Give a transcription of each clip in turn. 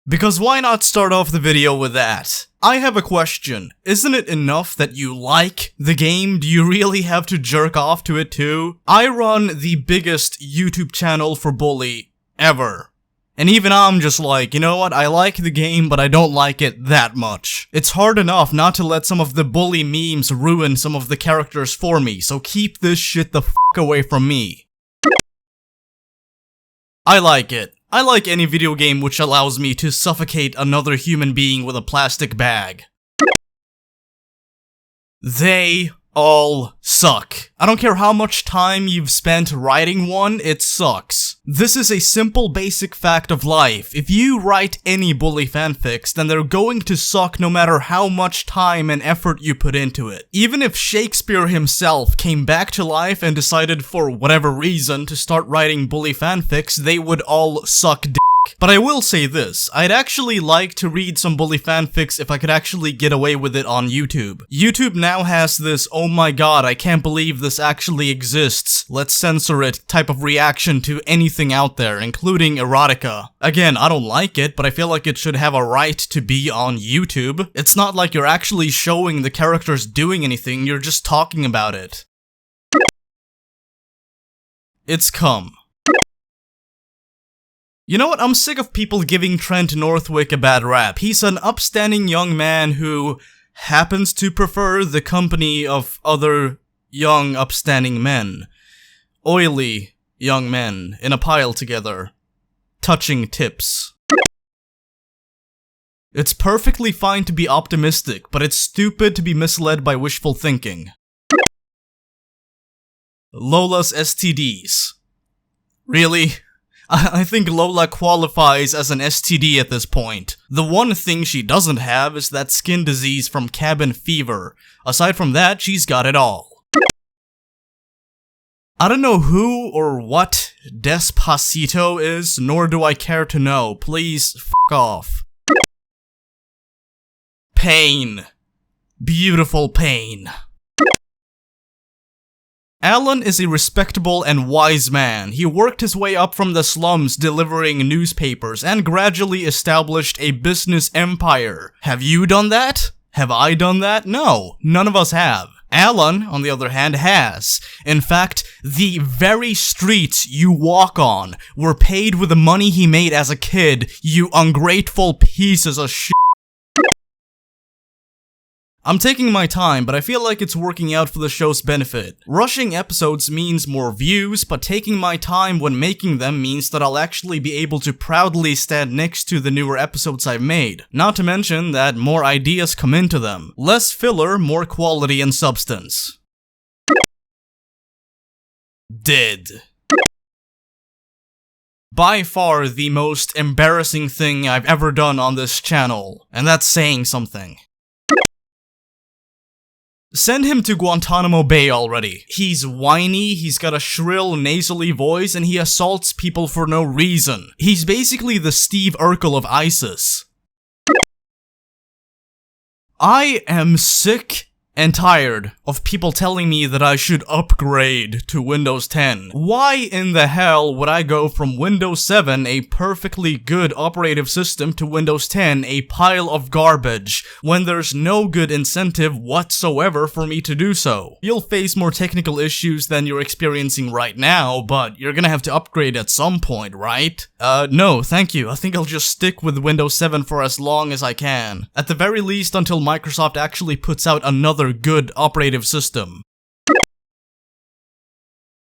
Because why not start off the video with that? I have a question. Isn't it enough that you like the game? Do you really have to jerk off to it too? I run the biggest YouTube channel for Bully ever. And even I'm just like, you know what, I like the game, but I don't like it that much. It's hard enough not to let some of the Bully memes ruin some of the characters for me, so keep this shit the f*** away from me. I like it. I like any video game which allows me to suffocate another human being with a plastic bag. They all suck. I don't care how much time you've spent writing one, it sucks. This is a simple basic fact of life. If you write any Bully fanfics, then they're going to suck no matter how much time and effort you put into it. Even if Shakespeare himself came back to life and decided for whatever reason to start writing Bully fanfics, they would all suck dick. But I will say this, I'd actually like to read some Bully fanfics if I could actually get away with it on YouTube. YouTube now has this, oh my god, I can't believe this actually exists, let's censor it type of reaction to anything out there, including erotica. Again, I don't like it, but I feel like it should have a right to be on YouTube. It's not like you're actually showing the characters doing anything, you're just talking about it. It's cum. You know what, I'm sick of people giving Trent Northwick a bad rap. He's an upstanding young man who happens to prefer the company of other young upstanding men. Oily young men in a pile together, touching tips. It's perfectly fine to be optimistic, but it's stupid to be misled by wishful thinking. Lola's STDs. Really? I think Lola qualifies as an STD at this point. The one thing she doesn't have is that skin disease from cabin fever. Aside from that, she's got it all. I don't know who or what Despacito is, nor do I care to know. Please, f*** off. Pain. Beautiful pain. Alan is a respectable and wise man. He worked his way up from the slums delivering newspapers and gradually established a business empire. Have you done that? Have I done that? No, none of us have. Alan, on the other hand, has. In fact, the very streets you walk on were paid with the money he made as a kid, you ungrateful pieces of shit. I'm taking my time, but I feel like it's working out for the show's benefit. Rushing episodes means more views, but taking my time when making them means that I'll actually be able to proudly stand next to the newer episodes I've made. Not to mention that more ideas come into them. Less filler, more quality and substance. Dead. By far the most embarrassing thing I've ever done on this channel, and that's saying something. Send him to Guantanamo Bay already. He's whiny, he's got a shrill, nasally voice, and he assaults people for no reason. He's basically the Steve Urkel of ISIS. I am sick and tired of people telling me that I should upgrade to Windows 10. Why in the hell would I go from Windows 7, a perfectly good operative system, to Windows 10, a pile of garbage, when there's no good incentive whatsoever for me to do so? You'll face more technical issues than you're experiencing right now, but you're gonna have to upgrade at some point, right? No, thank you. I think I'll just stick with Windows 7 for as long as I can. At the very least, until Microsoft actually puts out another good operative system.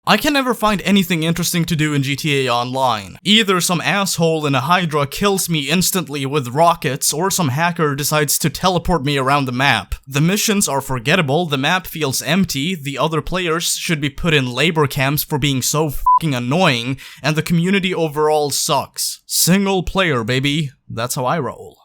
I can never find anything interesting to do in GTA Online. Either some asshole in a Hydra kills me instantly with rockets, or some hacker decides to teleport me around the map. The missions are forgettable, the map feels empty, the other players should be put in labor camps for being so f***ing annoying, and the community overall sucks. Single player, baby. That's how I roll.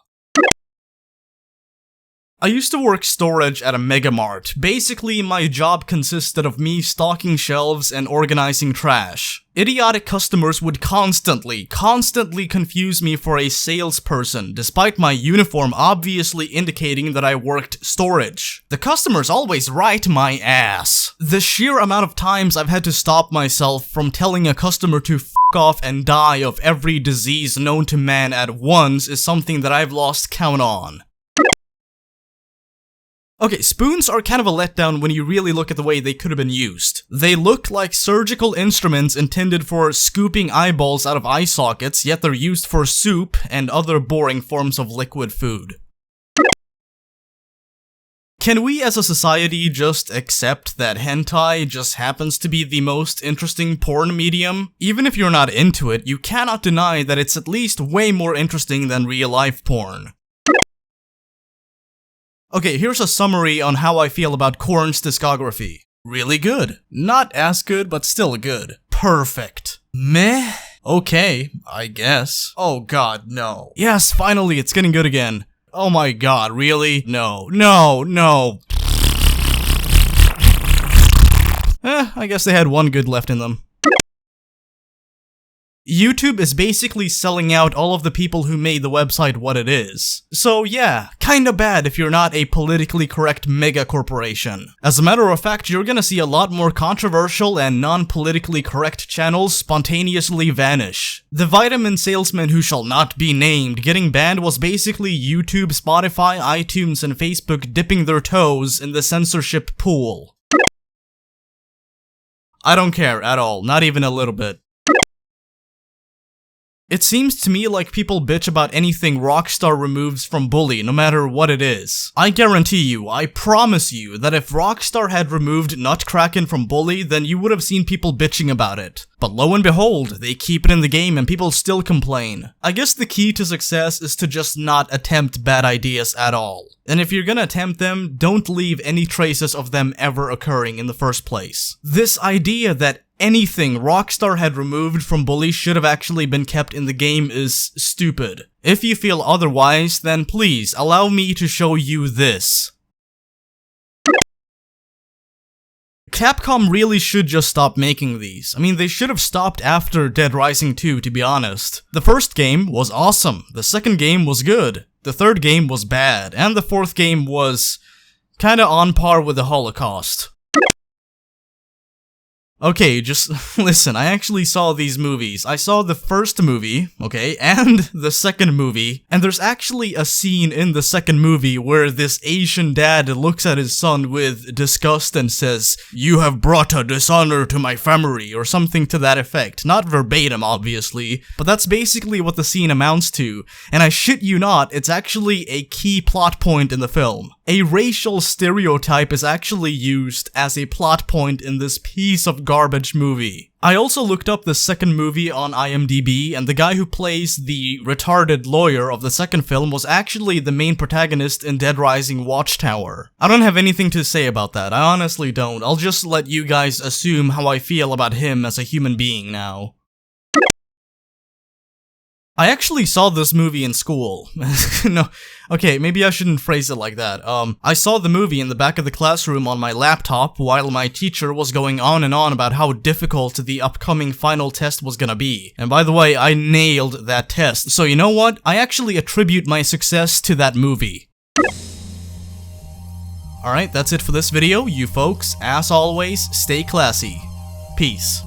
I used to work storage at a megamart. Basically, my job consisted of me stocking shelves and organizing trash. Idiotic customers would constantly confuse me for a salesperson, despite my uniform obviously indicating that I worked storage. The customers always write my ass. The sheer amount of times I've had to stop myself from telling a customer to f off and die of every disease known to man at once is something that I've lost count on. Okay, spoons are kind of a letdown when you really look at the way they could have been used. They look like surgical instruments intended for scooping eyeballs out of eye sockets, yet they're used for soup and other boring forms of liquid food. Can we as a society just accept that hentai just happens to be the most interesting porn medium? Even if you're not into it, you cannot deny that it's at least way more interesting than real-life porn. Okay, here's a summary on how I feel about Korn's discography. Really good. Not as good, but still good. Perfect. Meh? Okay, I guess. Oh god, no. Yes, finally, it's getting good again. Oh my god, really? No. I guess they had one good left in them. YouTube is basically selling out all of the people who made the website what it is. So yeah, kinda bad if you're not a politically correct mega corporation. As a matter of fact, you're gonna see a lot more controversial and non-politically correct channels spontaneously vanish. The vitamin salesman who shall not be named getting banned was basically YouTube, Spotify, iTunes, and Facebook dipping their toes in the censorship pool. I don't care at all, not even a little bit. It seems to me like people bitch about anything Rockstar removes from Bully, no matter what it is. I guarantee you, I promise you, that if Rockstar had removed Nutcracken from Bully, then you would have seen people bitching about it. But lo and behold, they keep it in the game and people still complain. I guess the key to success is to just not attempt bad ideas at all. And if you're gonna attempt them, don't leave any traces of them ever occurring in the first place. This idea that anything Rockstar had removed from Bully should have actually been kept in the game is stupid. If you feel otherwise, then please allow me to show you this. Capcom really should just stop making these. I mean, they should have stopped after Dead Rising 2, to be honest. The first game was awesome, the second game was good, the third game was bad, and the fourth game was kinda on par with the Holocaust. Okay, just listen, I actually saw these movies. I saw the first movie, okay, and the second movie, and there's actually a scene in the second movie where this Asian dad looks at his son with disgust and says, "You have brought a dishonor to my family," or something to that effect. Not verbatim, obviously, but that's basically what the scene amounts to, and I shit you not, it's actually a key plot point in the film. A racial stereotype is actually used as a plot point in this piece of garbage movie. I also looked up the second movie on IMDb, and the guy who plays the retarded lawyer of the second film was actually the main protagonist in Dead Rising Watchtower. I don't have anything to say about that, I honestly don't. I'll just let you guys assume how I feel about him as a human being now. I actually saw this movie in school. No, okay, maybe I shouldn't phrase it like that. I saw the movie in the back of the classroom on my laptop while my teacher was going on and on about how difficult the upcoming final test was gonna be. And by the way, I nailed that test. So you know what? I actually attribute my success to that movie. Alright, that's it for this video, you folks. As always, stay classy. Peace.